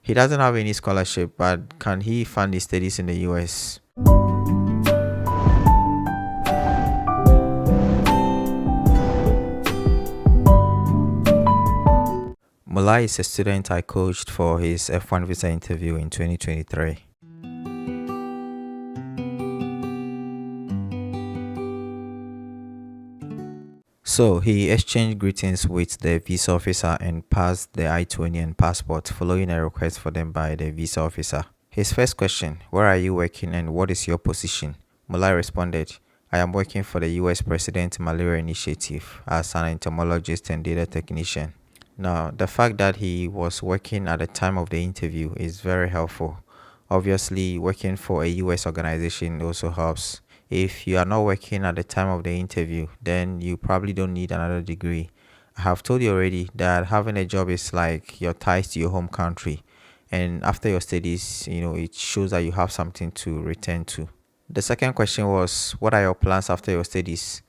He doesn't have any scholarship, but can he fund his studies in the US? Morlai is a student I coached for his F1 visa interview in 2023. So he exchanged greetings with the visa officer and passed the I-20 and passport following a request for them by the visa officer. His first question, where are you working and what is your position? Morlai responded, I am working for the US President Malaria Initiative as an entomologist and data technician. Now, the fact that he was working at the time of the interview is very helpful. Obviously, working for a US organization also helps. If you are not working at the time of the interview, then you probably don't need another degree. I have told you already that having a job is like your ties to your home country. And after your studies, it shows that you have something to return to. The second question was, what are your plans after your studies?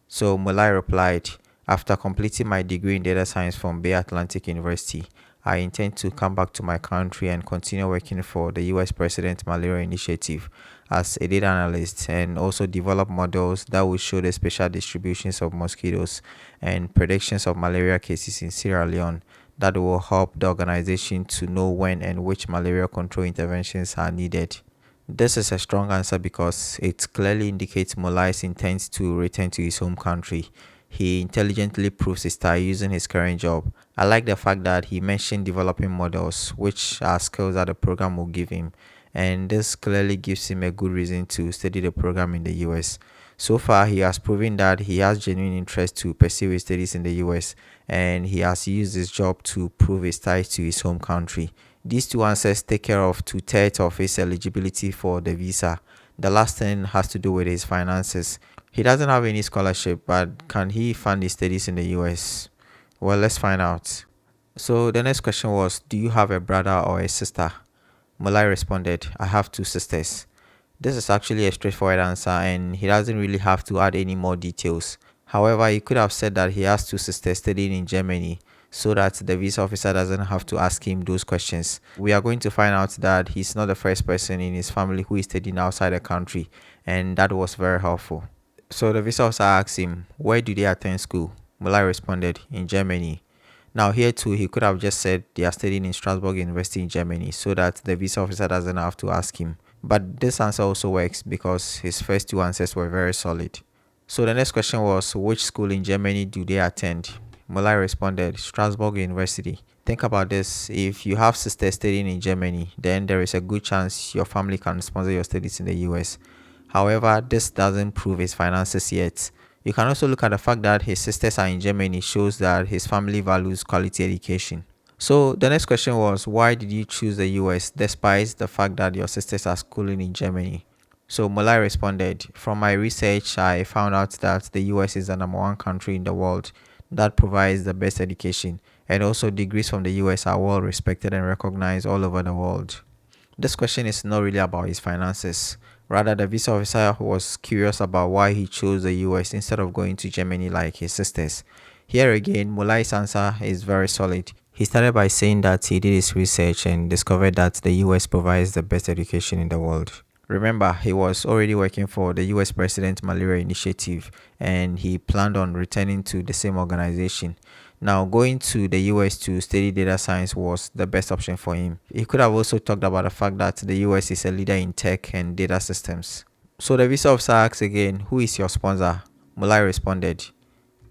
So Morlai replied, after completing my degree in data science from Bay Atlantic University, I intend to come back to my country and continue working for the US President Malaria Initiative as a data analyst and also develop models that will show the spatial distributions of mosquitoes and predictions of malaria cases in Sierra Leone that will help the organization to know when and which malaria control interventions are needed. This is a strong answer because it clearly indicates Morlai's intent to return to his home country. He intelligently proves his style using his current job. I like the fact that he mentioned developing models, which are skills that the program will give him, and this clearly gives him a good reason to study the program in the US. So far, he has proven that he has genuine interest to pursue his studies in the US, and he has used his job to prove his ties to his home country. These two answers take care of 2/3 of his eligibility for the visa. The last thing has to do with his finances. He doesn't have any scholarship, but can he fund his studies in the US? Well, let's find out. So the next question was, do you have a brother or a sister? Morlai responded, I have two sisters. This is actually a straightforward answer and he doesn't really have to add any more details. However, he could have said that he has two sisters studying in Germany so that the visa officer doesn't have to ask him those questions. We are going to find out that he's not the first person in his family who is studying outside the country, and that was very helpful. So the visa officer asked him, where do they attend school? Morlai responded, in Germany. Now here too, he could have just said they are studying in Strasbourg University in Germany so that the visa officer doesn't have to ask him. But this answer also works because his first two answers were very solid. So the next question was, which school in Germany do they attend? Morlai responded, Strasbourg University. Think about this, if you have sisters studying in Germany, then there is a good chance your family can sponsor your studies in the US. However, this doesn't prove his finances yet. You can also look at the fact that his sisters are in Germany shows that his family values quality education. So the next question was, why did you choose the US despite the fact that your sisters are schooling in Germany? So Morlai responded, from my research, I found out that the US is the #1 country in the world that provides the best education, and also degrees from the US are well respected and recognized all over the world. This question is not really about his finances. Rather, the visa officer was curious about why he chose the US instead of going to Germany like his sisters. Here again, Morlai's answer is very solid. He started by saying that he did his research and discovered that the US provides the best education in the world. Remember, he was already working for the US President Malaria Initiative and he planned on returning to the same organization. Now, going to the US to study data science was the best option for him. He could have also talked about the fact that the US is a leader in tech and data systems. So the visa officer asked again, who is your sponsor? Morlai responded,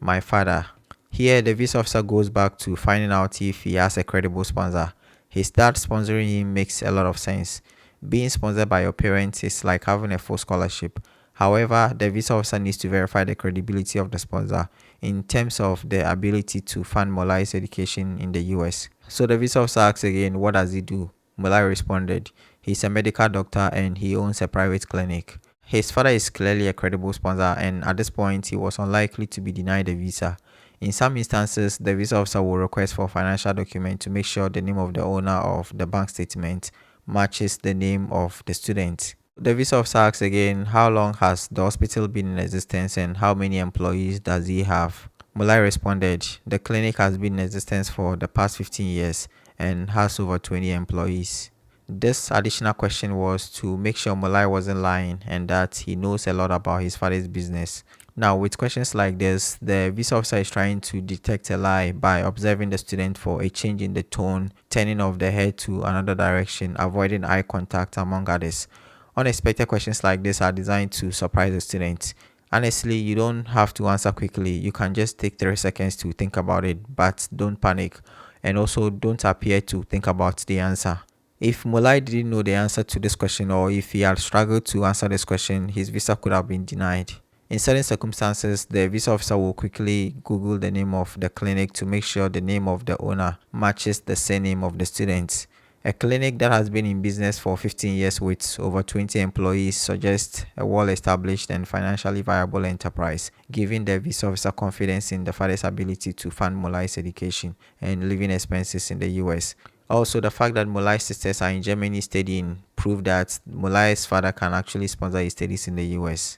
my father. Here, the visa officer goes back to finding out if he has a credible sponsor. His dad sponsoring him makes a lot of sense. Being sponsored by your parents is like having a full scholarship. However, the visa officer needs to verify the credibility of the sponsor in terms of the ability to fund Morlai's education in the US. So the visa officer asks again, what does he do? Morlai responded, he's a medical doctor and he owns a private clinic. His father is clearly a credible sponsor and at this point he was unlikely to be denied the visa. In some instances, the visa officer will request for a financial document to make sure the name of the owner of the bank statement matches the name of the student. The visa officer asks again, how long has the hospital been in existence and how many employees does he have? Morlai responded, the clinic has been in existence for the past 15 years and has over 20 employees. This additional question was to make sure Morlai wasn't lying and that he knows a lot about his father's business. Now, with questions like this, the visa officer is trying to detect a lie by observing the student for a change in the tone, turning of the head to another direction, avoiding eye contact, among others. Unexpected questions like this are designed to surprise the student. Honestly, you don't have to answer quickly. You can just take 30 seconds to think about it, but don't panic. And also, don't appear to think about the answer. If Molai didn't know the answer to this question, or if he had struggled to answer this question, his visa could have been denied. In certain circumstances, the visa officer will quickly Google the name of the clinic to make sure the name of the owner matches the surname of the student. A clinic that has been in business for 15 years with over 20 employees suggests a well-established and financially viable enterprise, giving the visa officer confidence in the father's ability to fund Molai's education and living expenses in the US. Also, the fact that Molai's sisters are in Germany studying prove that Molai's father can actually sponsor his studies in the US.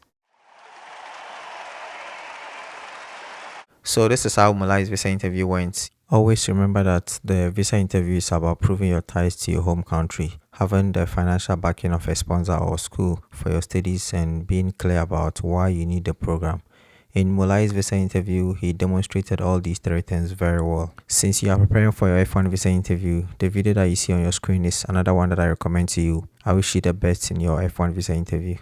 So this is how Molai's visa interview went. Always remember that the visa interview is about proving your ties to your home country, having the financial backing of a sponsor or school for your studies, and being clear about why you need the program. In Molai's visa interview, he demonstrated all these three things very well. Since you are preparing for your F1 visa interview, the video that you see on your screen is another one that I recommend to you. I wish you the best in your F1 visa interview.